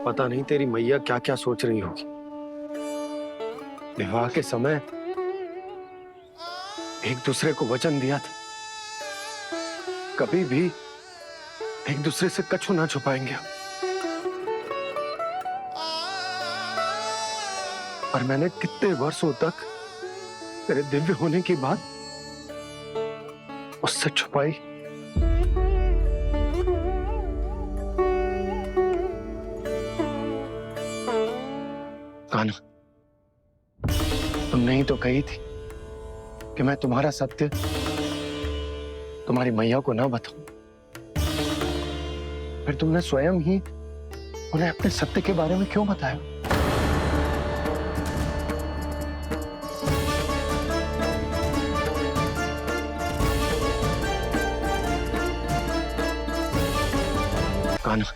पता नहीं तेरी मैया क्या क्या सोच रही होगी। विवाह के समय एक दूसरे को वचन दिया था, कभी भी एक दूसरे से कछु ना छुपाएंगे। और मैंने कितने वर्षों तक तेरे दिव्य होने की बात उससे छुपाई। कान्हा, तुमने ही तो कही थी कि मैं तुम्हारा सत्य तुम्हारी मैया को ना बताऊं। फिर तुमने स्वयं ही उन्हें अपने सत्य के बारे में क्यों बताया? कान्हा,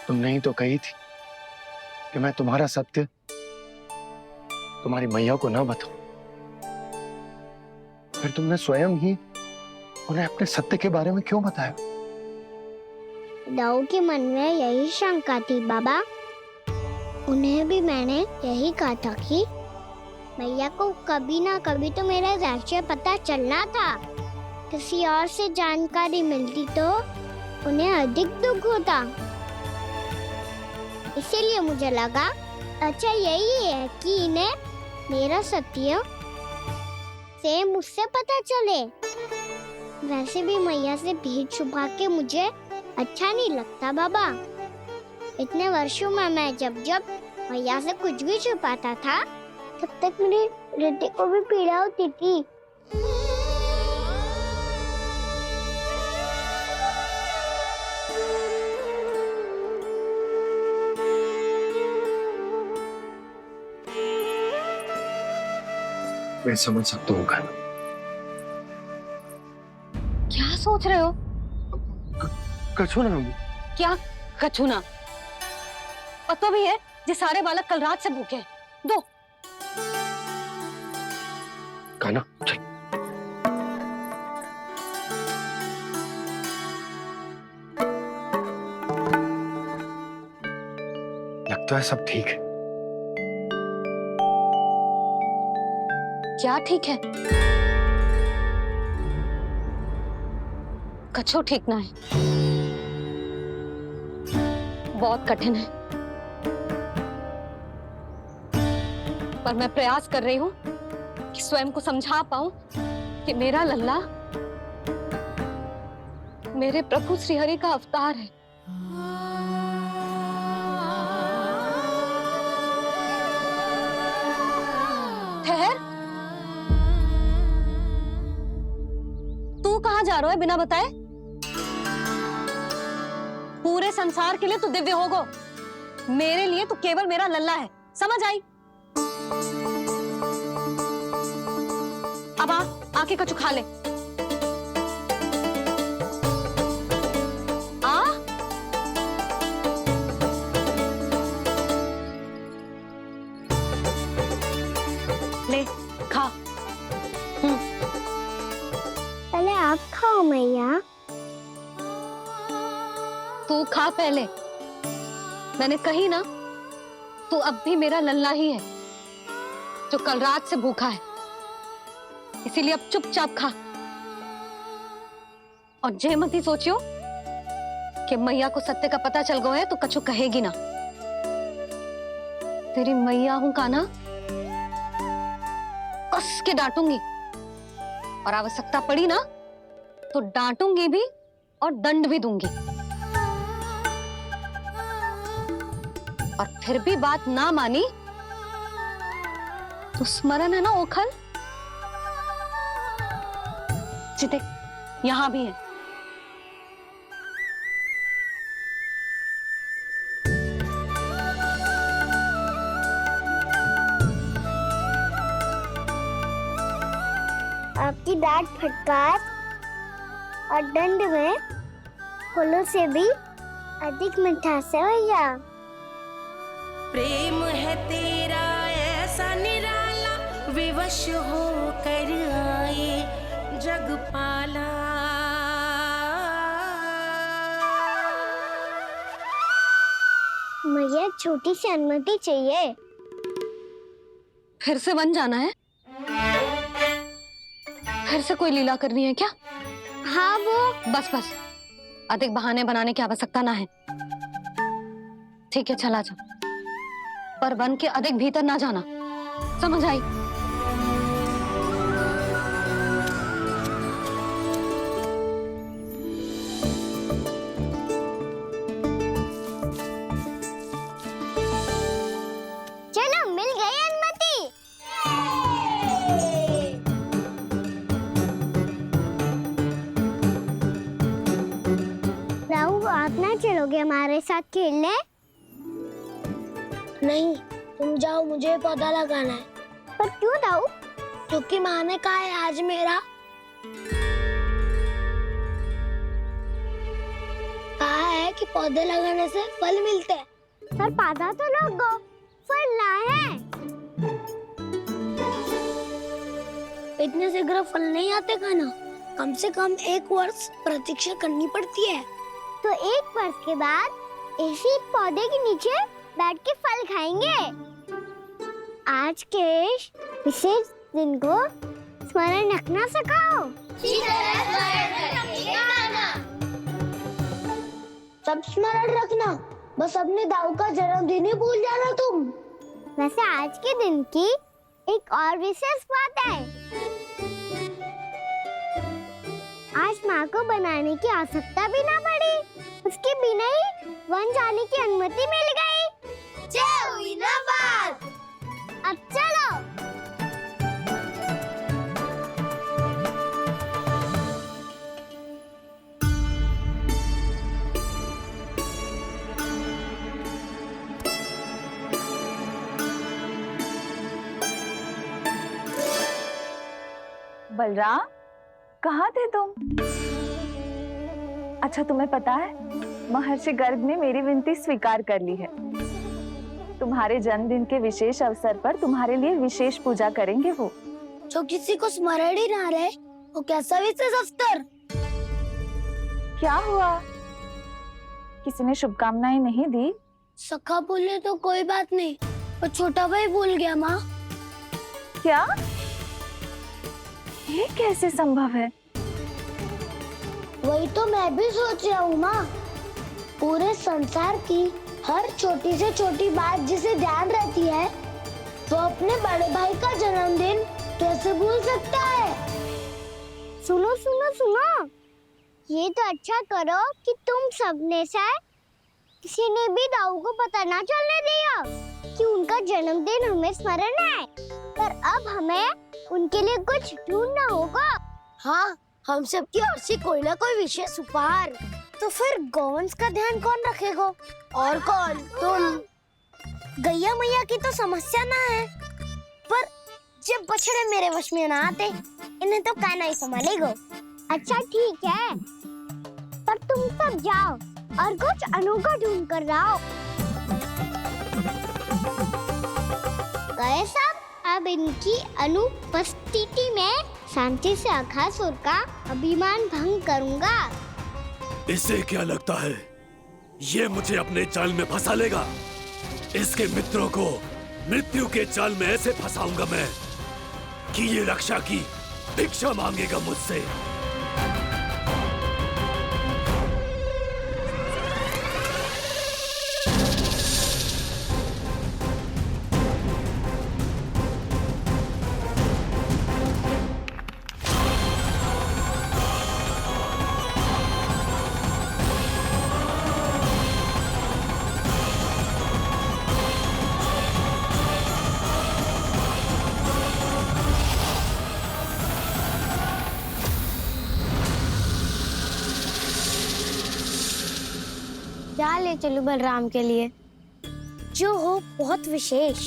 तुमने ही तो कही थी कि मैं तुम्हारा सत्य तुम्हारी मैया को ना बताऊं। फिर तुमने स्वयं ही उन्हें अपने सत्य के बारे में क्यों बताया? दाऊ के मन में यही शंका थी बाबा। उन्हें भी मैंने यही कहा था कि मैया को कभी ना कभी तो मेरा रहस्य पता चलना था। किसी और से जानकारी मिलती तो उन्हें अधिक दुख होता। इसीलिए मुझे लगा अच्छा यही है कि इन्हें मेरा सत्य से मुझसे पता चले। वैसे भी मैया से भेद छुपा के मुझे अच्छा नहीं लगता बाबा। इतने वर्षों में मैं जब जब मैया से कुछ भी छुपाता था तब तक मेरे हृदय को भी पीड़ा होती थी। मैं समझ सकता हूँ कान्हा। क्या सोच रहे हो? कछु ना। क्या कछु ना? पता भी है ये सारे बालक कल रात से भूखे हैं। दो। कान्हा चल। लगता है सब ठीक है। क्या ठीक है? कछु ठीक ना है। बहुत कठिन है, पर मैं प्रयास कर रही हूं कि स्वयं को समझा पाऊं कि मेरा लल्ला मेरे प्रभु श्रीहरि का अवतार है। ठहर, तू कहां जा रहा है बिना बताए? पूरे संसार के लिए तू दिव्य होगो, मेरे लिए तू केवल मेरा लल्ला है। समझ आई? अब आके कछु खा ले। आ ले खा। पहले आप खाओ मैया। तू खा पहले। मैंने कही ना, तू अब भी मेरा लल्ला ही है जो कल रात से भूखा है। इसीलिए अब चुपचाप खा। और जे मत ही सोचियो कि मैया को सत्य का पता चल गया है तो कछु कहेगी ना। तेरी मैया हूं कान्हा, कस के डांटूंगी और आवश्यकता पड़ी ना तो डांटूंगी भी और दंड भी दूंगी। और फिर भी बात ना मानी तो स्मरण है ना ओखल? देख, यहां भी है। आपकी डांट फटकार और दंड में फूलों से भी अधिक मिठास है भैया। प्रेम है तेरा ऐसा निराला, विवश होकर आए जगपाला। लिए छोटी सी अनुमति चाहिए। फिर से वन जाना है? फिर से कोई लीला करनी है क्या? हाँ वो बस बस, अधिक बहाने बनाने की आवश्यकता ना है। ठीक है, चला जा, पर वन के अधिक भीतर ना जाना, समझ आई? चलो, मिल गई अनुमति। राहु, आप ना चलोगे हमारे साथ खेलने? नहीं, तुम जाओ, मुझे पौधा लगाना है। पर क्यों राहु? क्योंकि माँ ने कहा है आज मेरा कहा है कि पौधे लगाने से फल मिलते हैं। पर पौधा तो लगो, फल ना है। इतने शीघ्र फल नहीं आते खाना, कम से कम 1 वर्ष प्रतीक्षा करनी पड़ती है। तो 1 वर्ष के बाद इसी पौधे के नीचे बैठ के फल खाएंगे। आज के विशेष दिन को स्मरण रखना सिखाओ। सब स्मरण रखना, बस अपने दाऊ का जन्मदिन ही भूल जाना तुम। वैसे आज के दिन की एक और विशेष बात है। आज माँ को बनाने की आवश्यकता भी ना पड़ी, उसके बिना ही वन जाने की अनुमति मिल गई। जय हुई ना बात। अब चलो। बलराम, कहाँ थे तुम? अच्छा, तुम्हें पता है महर्षि गर्ग ने मेरी विनती स्वीकार कर ली है। तुम्हारे जन्मदिन के विशेष अवसर पर तुम्हारे लिए विशेष पूजा करेंगे वो। जो किसी को स्मरण ही ना रहे, वो कैसा विशेष अवसर? क्या हुआ? किसी ने शुभकामनाएं नहीं दी? सखा बोले तो कोई बात नहीं, पर छोटा भाई भूल गया माँ। क्या? ये कैसे संभव है? वही तो मैं भी सोच रहा हूँ माँ। पूरे संसार की हर छोटी से छोटी बात जिसे ध्यान रहती है, वो अपने बड़े भाई का जन्मदिन कैसे भूल सकता है? सुनो सुनो सुनो, ये तो अच्छा करो कि तुम सबने से किसी ने भी दाऊ को पता ना चलने दिया कि उनका जन्मदिन हमें स्मरण है। पर अब हमें उनके लिए कुछ ढूंढना होगा। हाँ, हम सबकी ओर से कोई ना कोई विशेष उपहार। तो फिर गौवंश का ध्यान कौन रखेगा? और कौन? तुम। गैया मैया की तो समस्या ना है, पर जब बछड़े मेरे वश में ना आते, इन्हें तो कान्हा ही संभालेगा। अच्छा ठीक है, पर तुम सब जाओ और कुछ अनोखा ढूंढ कर लाओ। गए सब? अब इनकी अनुपस्थिति में शांति से अघासुर का अभिमान भंग करूंगा। इसे क्या लगता है ये मुझे अपने जाल में फंसा लेगा? इसके मित्रों को मृत्यु के जाल में ऐसे फंसाऊंगा मैं कि ये रक्षा की भिक्षा मांगेगा मुझसे। क्या ले चलूं बलराम के लिए, जो हो बहुत विशेष।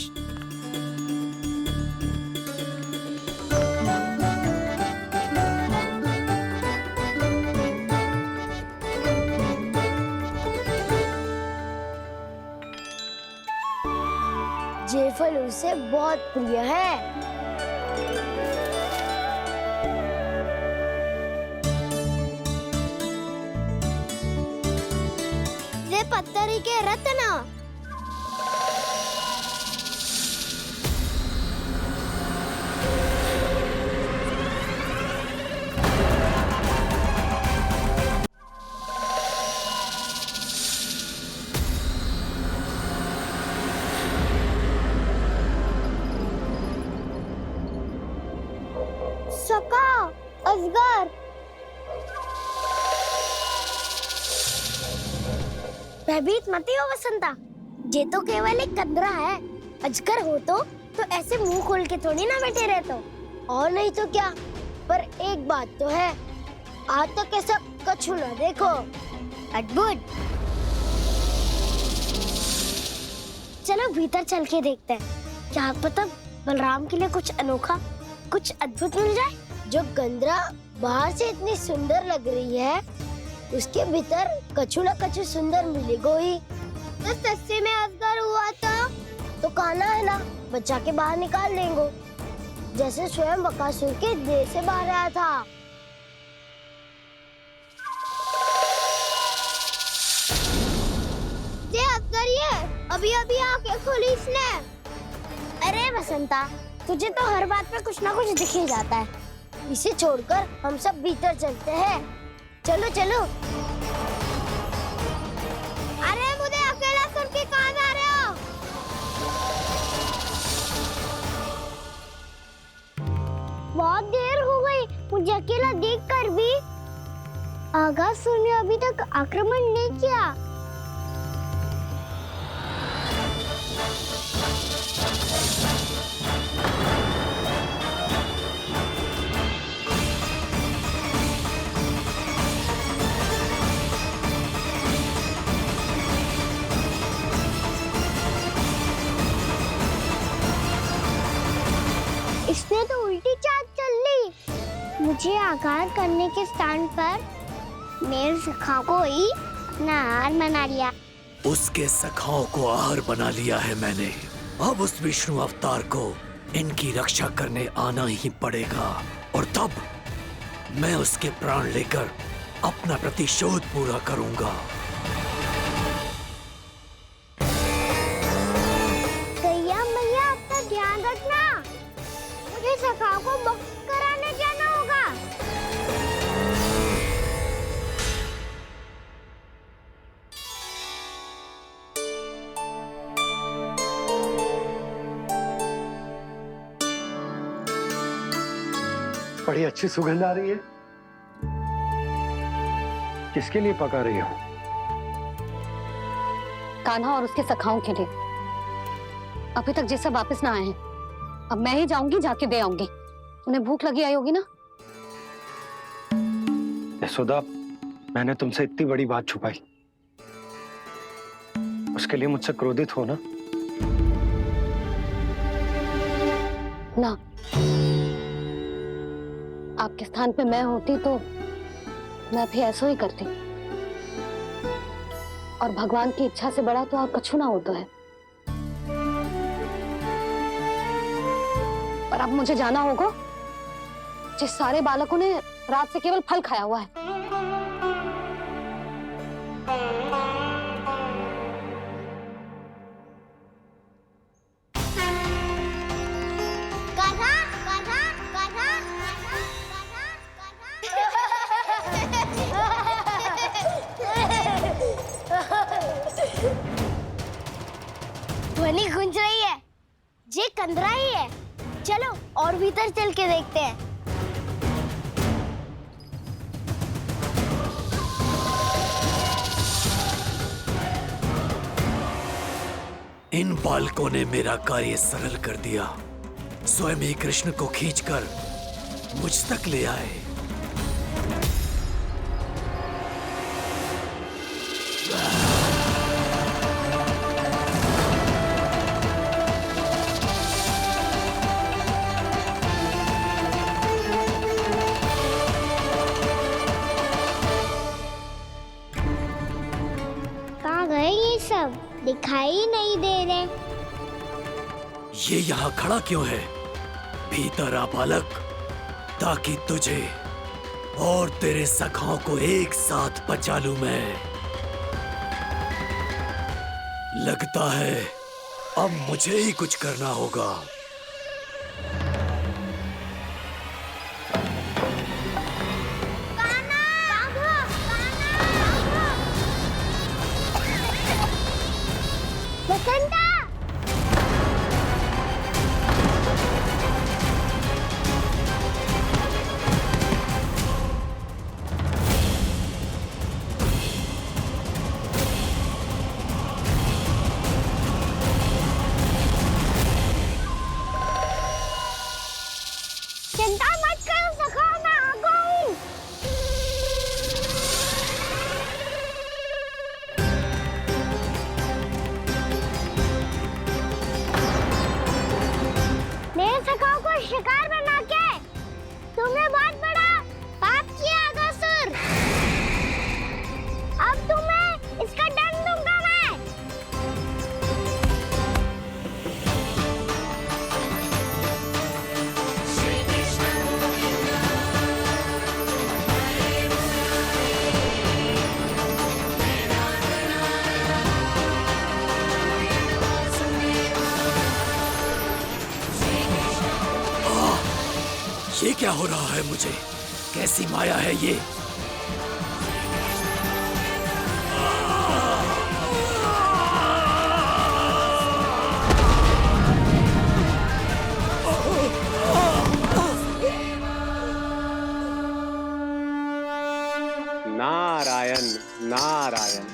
ये फल उसे बहुत प्रिय है। ये पत्थरी के रत्न, सका असगर। भयभीत मत हो वसंता, ये तो केवल एक कंदरा है। अजगर हो तो ऐसे मुंह खोल के थोड़ी ना बैठे रहते हो। और नहीं तो क्या, पर एक बात तो है, आज तक ऐसा कछु ना देखो। अद्भुत। चलो भीतर चल के देखते हैं, क्या पता बलराम के लिए कुछ अनोखा, कुछ अद्भुत मिल जाए। जो गंदरा बाहर से इतनी सुंदर लग रही है, उसके भीतर कछु ना कछु सुंदर मिलेगा ही। तो सस्ते में अजगर हुआ तो काना है ना, बच्चा के बाहर निकाल लेंगे, जैसे स्वयं बकासुर के देह से बाहर आया था। ये अजगर ये अभी अभी आके खोली इसने। अरे वसंता, तुझे तो हर बात पे कुछ ना कुछ दिख ही जाता है। इसे छोड़कर हम सब भीतर चलते हैं। चलो चलो। अरे मुझे अकेला सुन के कहाँ जा रहे हो? बहुत देर हो गई मुझे अकेला देखकर भी। आगासुर ने अभी तक आक्रमण नहीं किया। इसने तो उल्टी चाल चल ली। मुझे आघात करने के स्थान पर मेरे सखा को ही अपना आहार बना लिया। उसके सखाओं को आहार बना लिया है मैंने। अब उस विष्णु अवतार को इनकी रक्षा करने आना ही पड़ेगा, और तब मैं उसके प्राण लेकर अपना प्रतिशोध पूरा करूंगा। गैया मैया, अपना ध्यान रखना। मुझे सखा को मुक्त कराने जाना होगा। बड़ी अच्छी सुगंध आ रही है। किसके लिए पका रही हो? कान्हा और उसके सखाओं के लिए। अभी तक जैसे वापस ना आए हैं, अब मैं ही जाऊंगी, जाके दे आऊंगी। उन्हें भूख लगी आई होगी ना। यशोदा, मैंने तुमसे इतनी बड़ी बात छुपाई, उसके लिए मुझसे क्रोधित हो ना? ना, आपके स्थान पे मैं होती तो मैं भी ऐसा ही करती। और भगवान की इच्छा से बड़ा तो और कछु ना होता है। पर अब मुझे जाना होगा। जिस सारे बालकों ने रात से केवल फल खाया हुआ है। ध्वनि गूंज रही है, ये कंदरा ही है। चलो और भीतर चल के देखते हैं। इन बालकों ने मेरा कार्य सरल कर दिया। स्वयं ही कृष्ण को खींचकर मुझ तक ले आए। कहाँ गए ये सब? दिखाई नहीं दे रहे। ये यहाँ खड़ा क्यों है? भीतर आ बालक, ताकि तुझे और तेरे सखाओं को एक साथ बचा लूं मैं। लगता है अब मुझे ही कुछ करना होगा। वसंता! चिंता मत करो सखा, मैं आ गया हूँ। मेरे सखाओं को शिकार बना के तुमने बहुत बड़ा पाप किया अगासुर। अब तुम्हें इसका दंड दूंगा मैं। ये क्या हो रहा है मुझे? कैसी माया है ये? नारायण नारायण।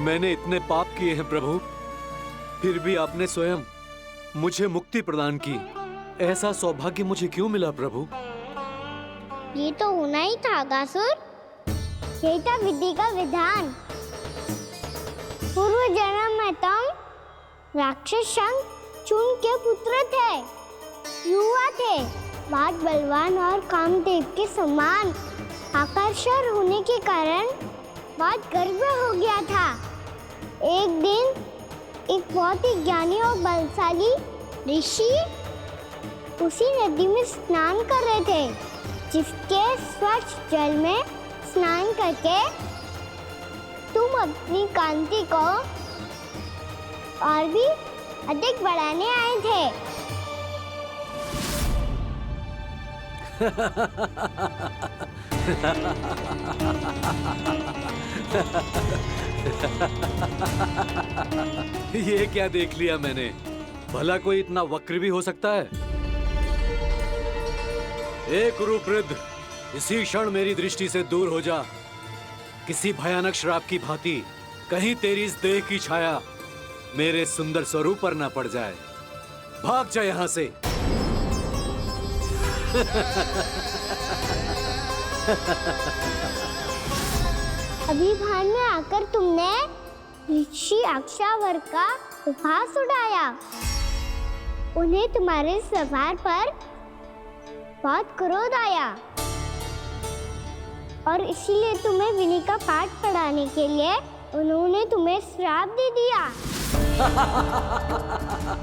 मैंने इतने पाप किए हैं प्रभु, फिर भी आपने स्वयं मुझे मुक्ति प्रदान की। ऐसा सौभाग्य मुझे क्यों मिला प्रभु? ये तो होना ही था अगासुर। यही था विधि का विधान। पूर्व जन्म में तुम राक्षस शंखचूड़ के पुत्र थे, युवा थे, बहुत बलवान और कामदेव के समान। आकर्षण होने के कारण बहुत गर्व हो गया था। एक दिन एक बहुत ही ज्ञानी और बलशाली ऋषि उसी नदी में स्नान कर रहे थे, जिसके स्वच्छ जल में स्नान करके तुम अपनी कांति को और भी अधिक बढ़ाने आए थे। ये क्या देख लिया मैंने? भला कोई इतना वक्र भी हो सकता है? एक कुरुवृद्ध, इसी क्षण मेरी दृष्टि से दूर हो जा। किसी भयानक श्राप की भांति कहीं तेरी इस देह की छाया मेरे सुंदर स्वरूप पर न पड़ जाए। भाग जा यहाँ से। अभी भान में आकर तुमने ऋषि अक्षावर का उपहास उड़ाया। उन्हें तुम्हारे स्वभाव पर बहुत क्रोध आया और इसीलिए तुम्हें विधि का पाठ पढ़ाने के लिए उन्होंने तुम्हें श्राप दे दिया।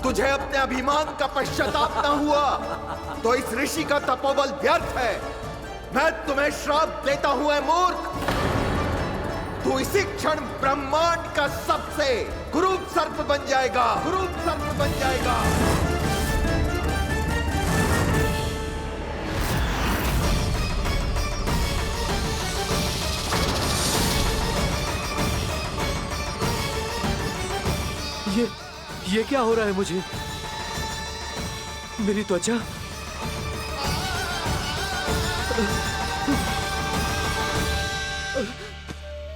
तुझे अपने अभिमान का पश्चाताप न हुआ तो इस ऋषि का तपोबल व्यर्थ है। मैं तुम्हें श्राप देता हूं ऐ मूर्ख। तू इसी क्षण ब्रह्मांड का सबसे कुरूप सर्प बन जाएगा, कुरूप सर्प बन जाएगा। ये क्या हो रहा है मुझे? मेरी त्वचा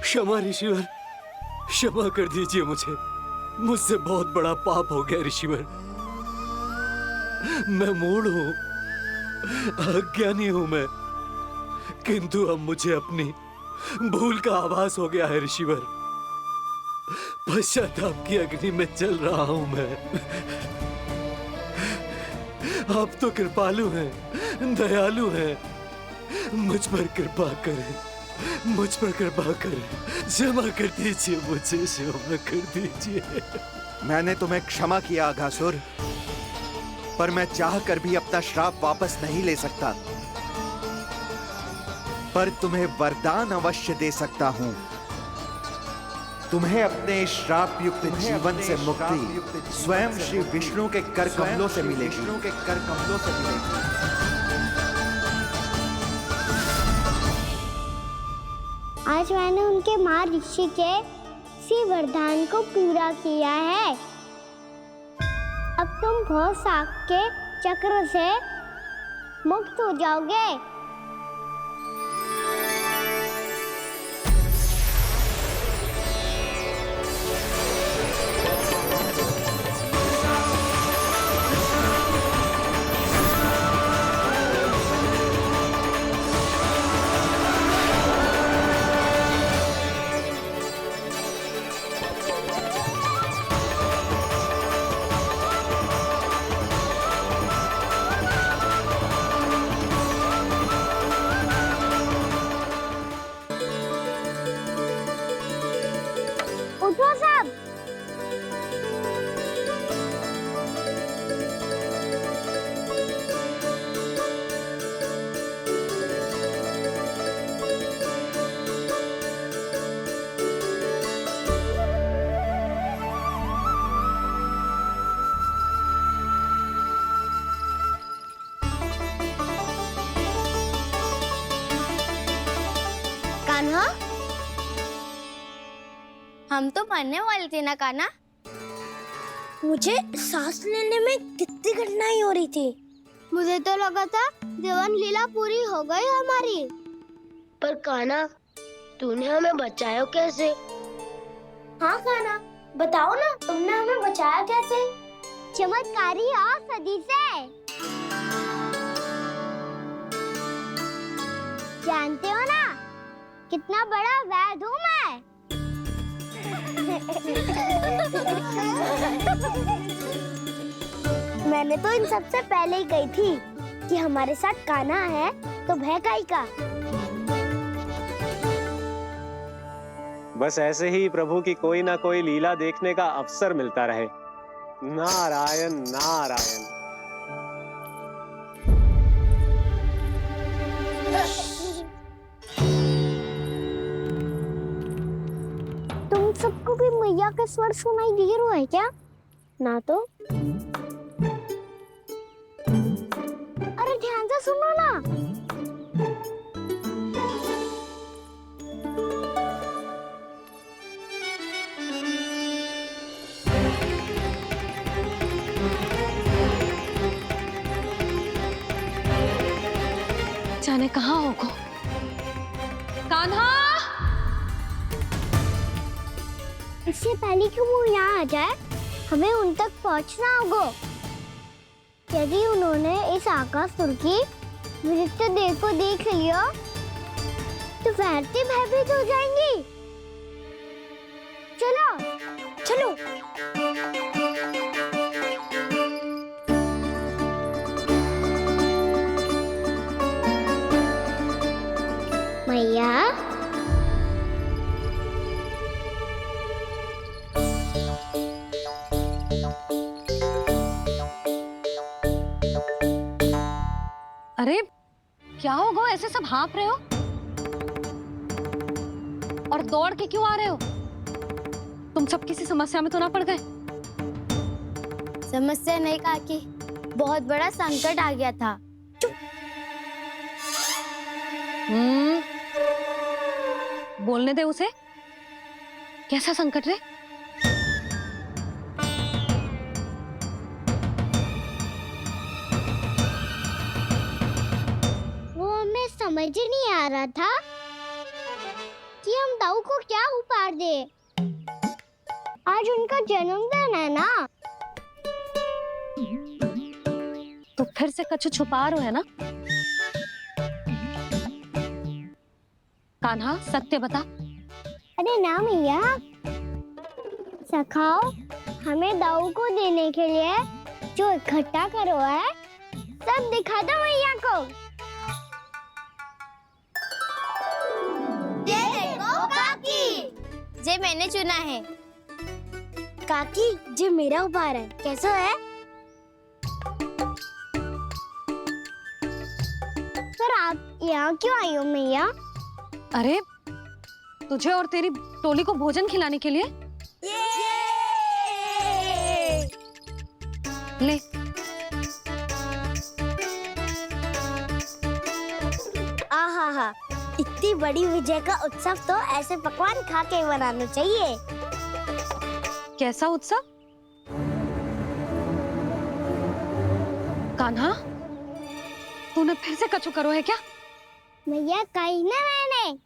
क्षमा ऋषिवर, क्षमा कर दीजिए मुझे। मुझसे बहुत बड़ा पाप हो गया ऋषिवर। मैं मूढ़ हूं, अज्ञानी हूं मैं, किंतु अब मुझे अपनी भूल का आभास हो गया है ऋषिवर। पश्चाताप की अग्नि में जल रहा हूं मैं। आप तो कृपालु हैं, दयालु हैं, मुझ पर कृपा करें, मुझ पर कृपा करें। क्षमा कर दीजिए मुझे, क्षमा कर दीजिए। मैंने तुम्हें क्षमा किया अघासुर, पर मैं चाहकर भी अपना श्राप वापस नहीं ले सकता। पर तुम्हें वरदान अवश्य दे सकता हूं। तुम्हें अपने इस श्राप युक्त जीवन से मुक्ति स्वयं श्री विष्णु के कर कमलों से मिलेगी। आज मैंने उनके माँ ऋषि के इसी वरदान को पूरा किया है। अब तुम भव साग के चक्र से मुक्त हो जाओगे। उठो सब। कान्हा, हम तो मरने वाले थे ना कान्हा। मुझे सांस लेने में कितनी कठिनाई हो रही थी। मुझे तो लगा था जीवन लीला पूरी हो गई हमारी। पर कान्हा, तूने हमें बचाया कैसे? हाँ कान्हा, बताओ ना, तुमने हमें बचाया कैसे? चमत्कारी औषधि से। जानते हो ना कितना बड़ा वैद्य हूँ मैं। मैंने तो इन सबसे पहले ही कही थी कि हमारे साथ कान्हा है तो भय काई का। बस ऐसे ही प्रभु की कोई ना कोई लीला देखने का अवसर मिलता रहे। नारायण नारायण। तुम सबको भी मैया का स्वर सुनाई दे रहा है क्या? ना तो। अरे ध्यान से सुनो ना। जाने कहाँ होगो। कान्हा! इससे पहले कि वो यहाँ आ जाए, हमें उन तक पहुँचना होगा। यदि उन्होंने इस आकासुर की विचित्र देह को देख लिया, तो वैसे भयभीत हो जाएंगी। चलो, चलो। मैया, अरे क्या होगा, ऐसे सब हाँफ रहे हो और दौड़ के क्यों आ रहे हो? तुम सब किसी समस्या में तो ना पड़ गए? समस्या नहीं काकी, बहुत बड़ा संकट आ गया था। बोलने दे उसे। कैसा संकट रे? वो हमें समझ ही नहीं आ रहा था कि हम दाऊ को क्या उपहार दे। आज उनका जन्मदिन है ना। तो फिर से कछु छुपा रहे हो है ना? कान्हा, सत्य बता। अरे ना मैया, सखाओ हमें दाऊ को देने के लिए जो इकट्ठा करो है, सब दिखा दो मैया को। ये देखो काकी, जे मैंने चुना है। काकी, जे मेरा उपहार है, कैसा है? पर आप यहाँ क्यों आई हो मैया? अरे तुझे और तेरी टोली को भोजन खिलाने के लिए। ले। आहा, इतनी बड़ी विजय का उत्सव तो ऐसे पकवान खा के मनाना चाहिए। कैसा उत्सव? कान्हा, तूने फिर से कछु करो है क्या? भैया कही ना मैंने,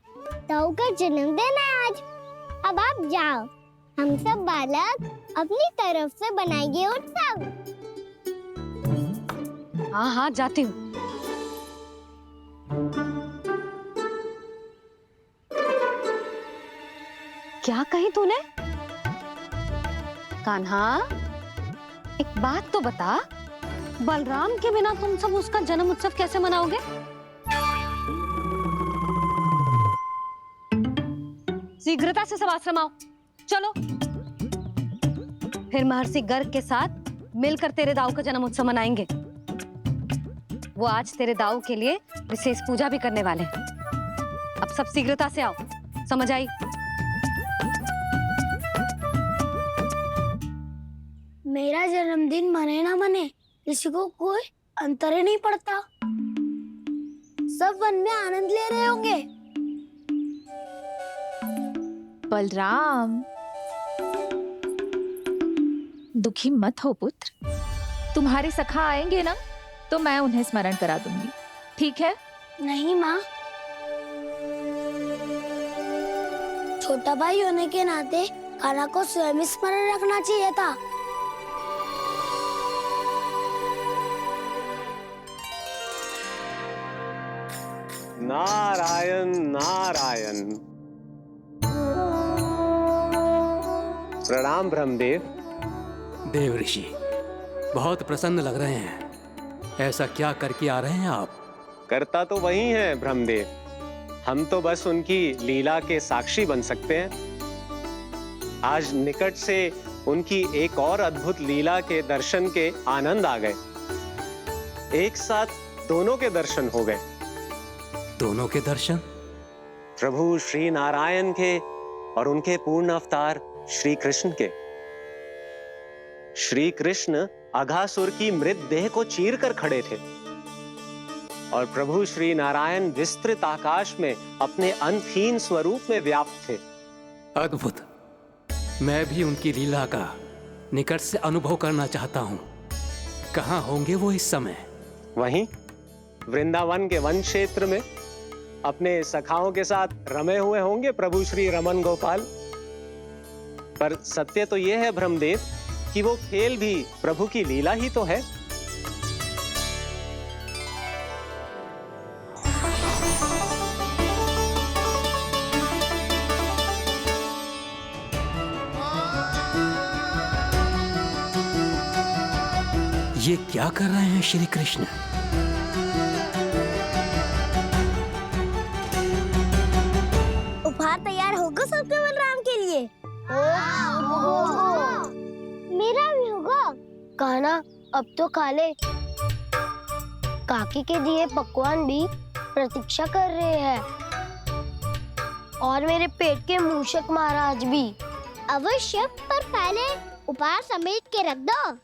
ताऊ का जन्मदिन है आज। अब आप जाओ, हम सब बालक अपनी तरफ से बनाएंगे उत्सव। हाँ हाँ, जाती हूँ। क्या कही तूने? कान्हा, एक बात तो बता, बलराम के बिना तुम सब उसका जन्म उत्सव कैसे मनाओगे? शीघ्रता से सब आश्रम आओ, चलो। फिर महर्षि गर्ग के साथ मिलकर तेरे दाऊ का जन्म उत्सव मनाएंगे। वो आज तेरे दाऊ के लिए विशेष पूजा भी करने वाले हैं। अब सब शीघ्रता से आओ, समझ आई? मेरा जन्मदिन मने ना मने, किसी को कोई अंतर ही नहीं पड़ता। सब वन में आनंद ले रहे होंगे। बलराम, दुखी मत हो पुत्र। तुम्हारे सखा आएंगे ना, तो मैं उन्हें स्मरण करा दूंगी, ठीक है? नहीं माँ, छोटा भाई होने के नाते कान्हा को स्वयं स्मरण रखना चाहिए था। नारायण नारायण। प्रणाम ब्रह्मदेव। देव ऋषि, बहुत प्रसन्न लग रहे हैं। ऐसा क्या करके आ रहे हैं आप? करता तो वही है ब्रह्मदेव, हम तो बस उनकी लीला के साक्षी बन सकते हैं। आज निकट से उनकी एक और अद्भुत लीला के दर्शन के आनंद आ गए। एक साथ दोनों के दर्शन हो गए। दोनों के दर्शन? प्रभु श्री नारायण के और उनके पूर्ण अवतार श्री कृष्ण के। श्री कृष्ण अघासुर की मृत देह को चीर कर खड़े थे और प्रभु श्री नारायण विस्तृत आकाश में अपने अंतहीन स्वरूप में व्याप्त थे। अद्भुत। मैं भी उनकी लीला का निकट से अनुभव करना चाहता हूँ। कहाँ होंगे वो इस समय? वहीं वृंदावन के वन क्षेत्र में अपने सखाओं के साथ रमे हुए होंगे प्रभु श्री रमन गोपाल। पर सत्य तो यह है ब्रह्मदेव कि वो खेल भी प्रभु की लीला ही तो है। ये क्या कर रहे हैं श्री कृष्ण? उपहार तैयार होगा सबके बलराम के लिए। मेरा भी होगा। कान्हा, अब तो खा ले। काकी के दिए पकवान भी प्रतीक्षा कर रहे हैं और मेरे पेट के मूषक महाराज भी। अवश्य, पर पहले उपहार समेट के रख दो।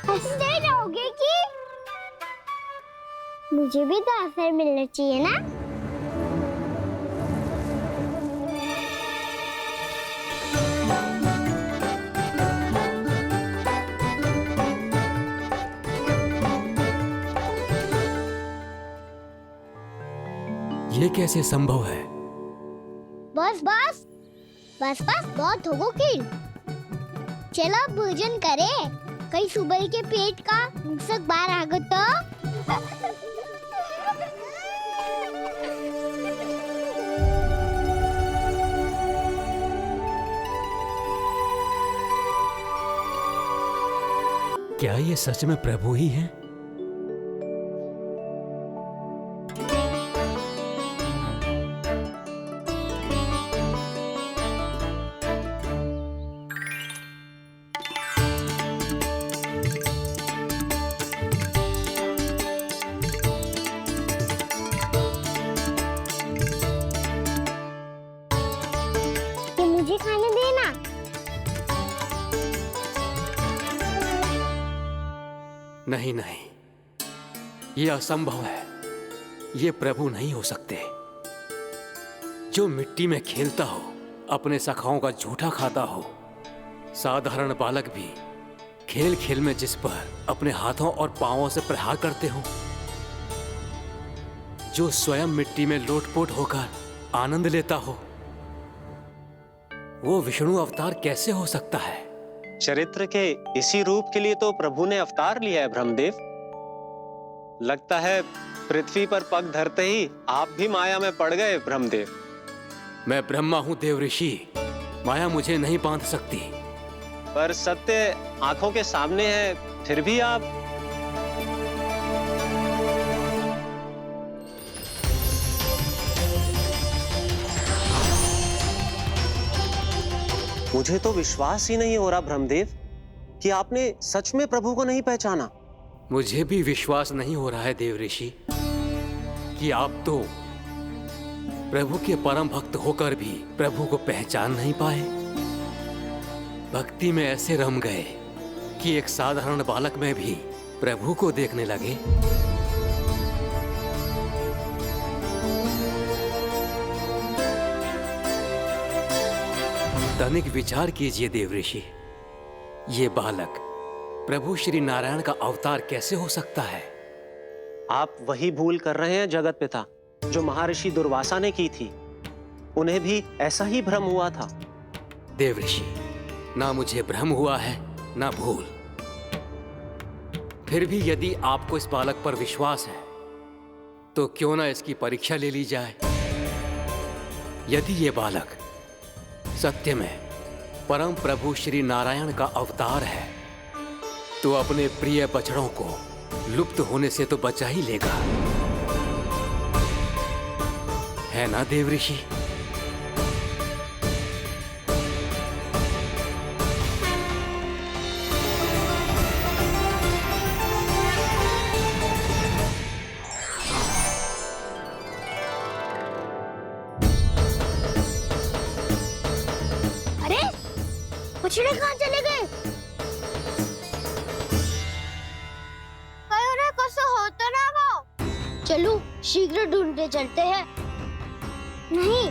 हंसते रहोगे कि? मुझे भी तो अवसर मिलना चाहिए ना। ये कैसे संभव है? बस बस बस बस, बहुत हो गई। चलो भोजन करे, कहीं सुबह के पेट का मूषक बाहर आ गया तो। क्या ये ये सच में प्रभु ही हैं? ये मुझे खाने देना। नहीं नहीं, ये असंभव है। ये प्रभु नहीं हो सकते। जो मिट्टी में खेलता हो, अपने सखाओं का झूठा खाता हो, साधारण बालक भी खेल खेल में जिस पर अपने हाथों और पांवों से प्रहार करते हो, जो स्वयं मिट्टी में लोटपोट होकर आनंद लेता हो, वो विष्णु अवतार कैसे हो सकता है? चरित्र के इसी रूप के लिए तो प्रभु ने अवतार लिया है ब्रह्मदेव। लगता है पृथ्वी पर पग धरते ही आप भी माया में पड़ गए ब्रह्मदेव। मैं ब्रह्मा हूं देव ऋषि, माया मुझे नहीं बांध सकती। पर सत्य आंखों के सामने है, फिर भी आप। मुझे तो विश्वास ही नहीं हो रहा ब्रह्मदेव कि आपने सच में प्रभु को नहीं पहचाना। मुझे भी विश्वास नहीं हो रहा है देव ऋषि कि आप तो प्रभु के परम भक्त होकर भी प्रभु को पहचान नहीं पाए। भक्ति में ऐसे रम गए कि एक साधारण बालक में भी प्रभु को देखने लगे। तनिक विचार कीजिए देव ऋषि, ये बालक प्रभु श्री नारायण का अवतार कैसे हो सकता है? आप वही भूल कर रहे हैं जगत पिता, जो महर्षि दुर्वासा ने की थी। उन्हें भी ऐसा ही भ्रम हुआ था। देव ऋषि, ना मुझे भ्रम हुआ है ना भूल। फिर भी यदि आपको इस बालक पर विश्वास है तो क्यों ना इसकी परीक्षा ले ली जाए। यदि ये बालक सत्य में परम प्रभु श्री नारायण का अवतार है तो अपने प्रिय बछड़ों को लुप्त होने से तो बचा ही लेगा, है ना देव ऋषि? बछड़े कहाँ चले गए? हो तो ना वो। चलो शीघ्र ढूंढते चलते हैं। नहीं,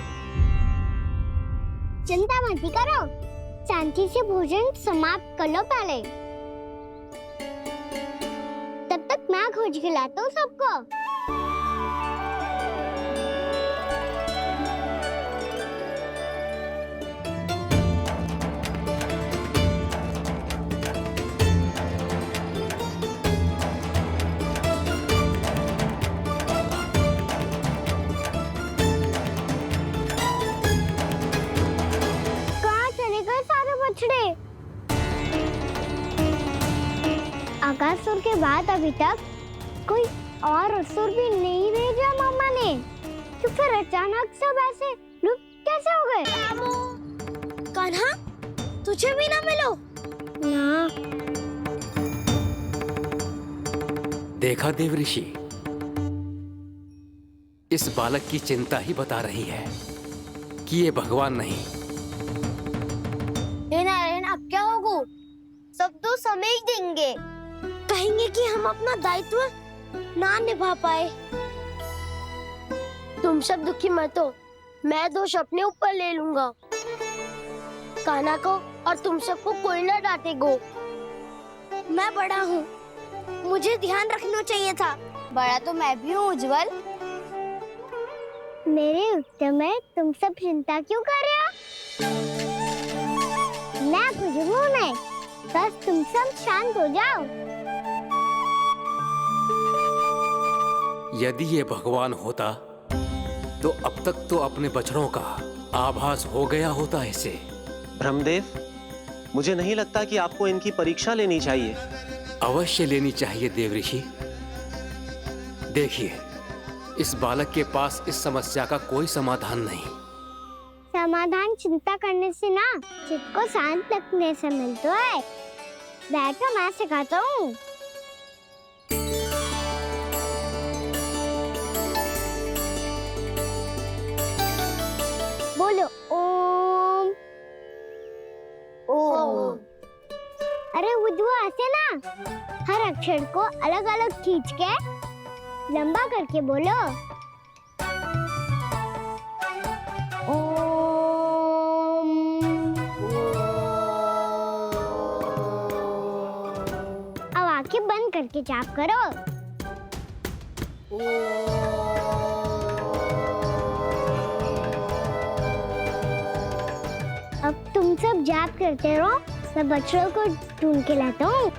चिंता मत करो, शांति से भोजन समाप्त कर लो पहले। तब तक मैं खोज के लाता हूँ सबको। आकासुर के बाद अभी तक कोई और असुर भी नहीं भेजा मामा ने, तो फिर अचानक सब ऐसे लुप्त कैसे हो गए? कान्हा, तुझे भी ना मिलो ना। देखा देव ऋषि, इस बालक की चिंता ही बता रही है कि ये भगवान नहीं। हे नारायण, अब क्या होगा? सब तो समझ देंगे, कहेंगे कि हम अपना दायित्व ना निभा पाए। तुम सब दुखी मत हो, मैं दोष अपने ऊपर ले लूंगा। कान्हा को और तुम सबको कोई ना डांटेगो। मैं बड़ा हूँ, मुझे ध्यान रखना चाहिए था। बड़ा तो मैं भी हूँ उज्जवल। मेरे उत्तर में तुम सब चिंता क्यों कर रहे हो? मैं कुछ हूँ नहीं, बस तुम सब शांत हो जाओ। यदि ये भगवान होता तो अब तक तो अपने बछड़ों का आभास हो गया होता इसे। ब्रह्मदेव, मुझे नहीं लगता कि आपको इनकी परीक्षा लेनी चाहिए। अवश्य लेनी चाहिए देव ऋषि। देखिए, इस बालक के पास इस समस्या का कोई समाधान नहीं। समाधान चिंता करने से ना, चित्त को शांत रखने से मिलता है। बैठो, मैं सिखाता हूँ। बोलो ओम। ओम। अरे उद्धव, ऐसे ना हर अक्षर को अलग अलग खींच के लंबा करके बोलो। ओम। अब आंखें बंद करके जाप करो। अब तुम सब जाप करते रहो, मैं बच्चों को ढूंढ के लाता हूँ।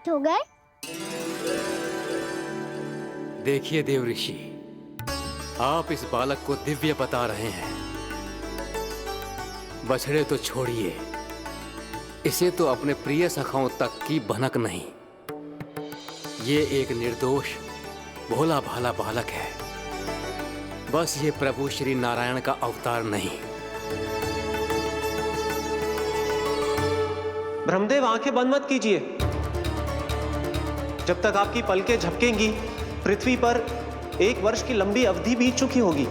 हो गए। देखिए देव ऋषि, आप इस बालक को दिव्य बता रहे हैं। बछड़े तो छोड़िए, इसे तो अपने प्रिय सखाओं तक की भनक नहीं। ये एक निर्दोष भोला भाला बालक है, बस ये प्रभु श्री नारायण का अवतार नहीं। ब्रह्मदेव, आंखें बंद मत कीजिए। जब तक आपकी पलकें झपकेंगी, पृथ्वी पर 1 वर्ष की लंबी अवधि बीत चुकी होगी।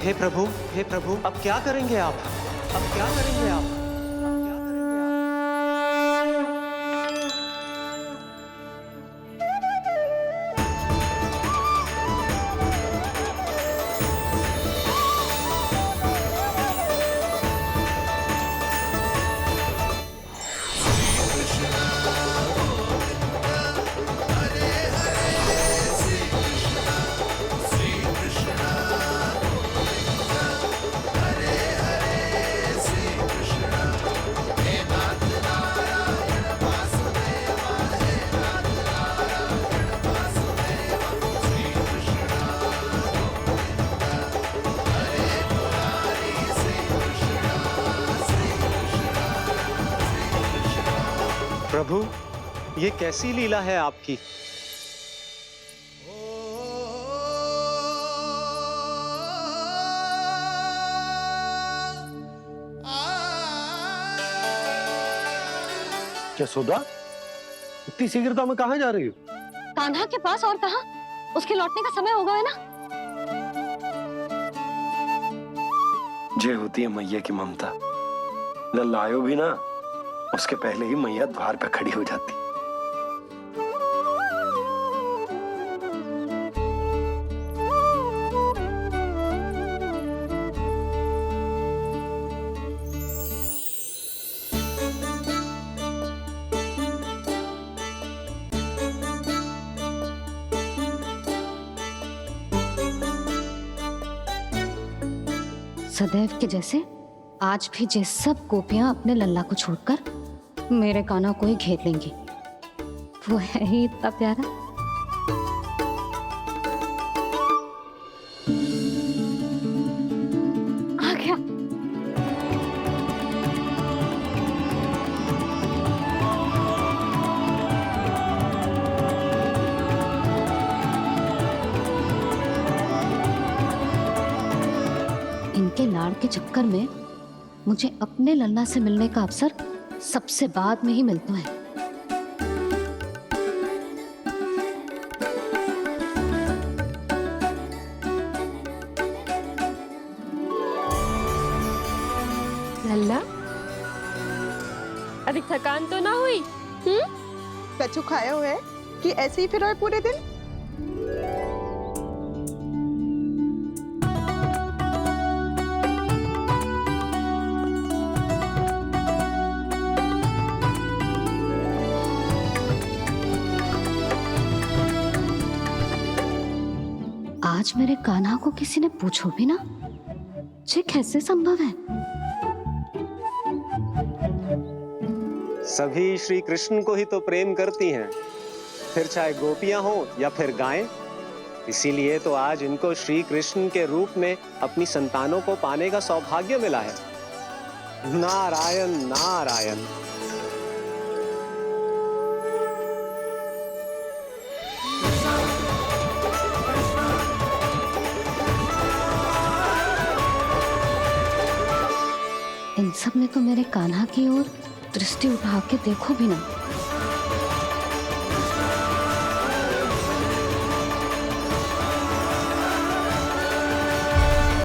हे प्रभु, अब क्या करेंगे आप? अब क्या करेंगे आप? प्रभु, ये कैसी लीला है आपकी? यशोदा, इतनी शीघ्रता में कहाँ जा रही हो? कान्हा के पास, और कहाँ? उसके लौटने का समय हो गया है ना। जय होती है मैया की ममता। लल्लायो भी ना, उसके पहले ही मैया द्वार पे खड़ी हो जाती। सदैव के जैसे आज भी ये सब गोपियां अपने लल्ला को छोड़कर मेरे कान्हा को ही घेर लेंगी। वो है ही इतना प्यारा। आ गया। इनके के चक्कर में मुझे अपने लल्ला से मिलने का अवसर सबसे बाद में ही मिलता है। लल्ला, अभी थकान तो ना हुई? कछु खाया हुआ है कि ऐसे ही फिर रोए पूरे दिन? आज मेरे कान्हा को किसी ने पूछो भी ना, ये कैसे संभव है? सभी श्री कृष्ण को ही तो प्रेम करती हैं, फिर चाहे गोपियां हो या फिर गायें। इसीलिए तो आज इनको श्री कृष्ण के रूप में अपनी संतानों को पाने का सौभाग्य मिला है। नारायण नारायण। इन सब ने तो मेरे कान्हा की ओर दृष्टि उठा के देखो भी ना।